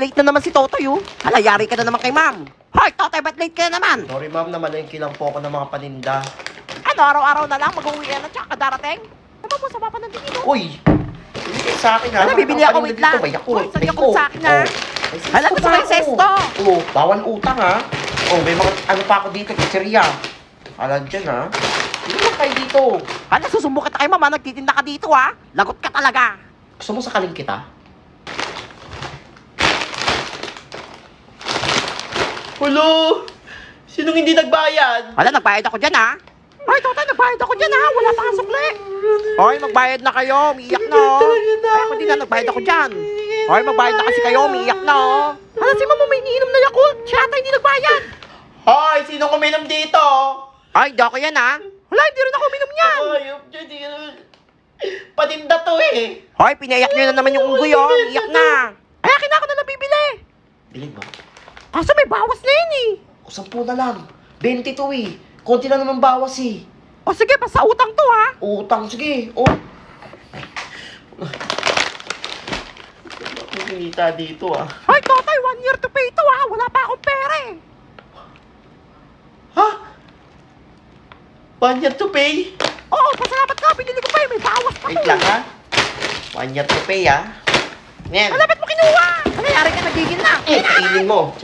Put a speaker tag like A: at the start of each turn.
A: late na naman si Totoy, oh. Hala, yari ka na naman kay ma'am. Hoy, Totoy, ba't late ka na naman?
B: Sorry ma'am, namalengke lang po ako ng mga paninda.
A: Ano, araw-araw na lang mag-uwi na tsaka kadarating? Ano po, sa papa ng tingin, oh?
B: Uy! Hindi sa akin ha.
A: Hala, bibili ako, wait lang.
B: May Yakult.
A: Uy, sa Yakult sa akin, ha? Hala, gusto ko yung sesto.
B: Oo, bawal utang ha. Oh, may mga ano pa ako dito, pizzeria. Alam dyan ha. Hindi lang kayo dito.
A: Hala, susumbo kita kay mama, nagtitinda ka dito, ha? Lagot ka talaga.
B: Gusto mo sakaling kita? Hulo! Sinong hindi nagbayad?
A: Hala, nagbayad ako dyan, ha? Hoy, Totoy, nagbayad ako dyan, ha? Wala pa nga sukli. Hoy, magbayad na kayo. Umiiyak na, oh. Ay, ako din na, nagbayad ako dyan. Hoy, magbayad na kasi kayo. Umiiyak na, oh. Hala, si mama may iniinom na Yakult. Siya ata hindi nagbayad.
B: Hoy! Sinong uminom dito?
A: Ay, di ako yan, ha? Wala, hindi rin ako uminom yan.
B: Ayop dyan, di patinda to eh.
A: Hoy, pinaiyak nyo na naman yung unggoy, oh. Umiiyak na. Ay, akin na ako na nabibili.
B: Bilhin mo.
A: Kaso may bawas na yun, eh.
B: O, 10 na lang. 22 eh. Konti lang naman bawas eh.
A: O sige, pa sa utang to, ha?
B: Utang, sige. Oh. Ako kinita dito ah.
A: Hoy, Totoy, 1 year to pay to, ha? Wala pa akong pera, eh.
B: Ha? 1 year to pay?
A: Oo, pasalamat ka. Binili ko pa, eh. May bawas pa
B: Wait
A: to.
B: lang ha. 1 year to pay ah. Ngayon.
A: Malapit mo kinuha. Nangyayari ka, nagigil na.
B: Kainin mo.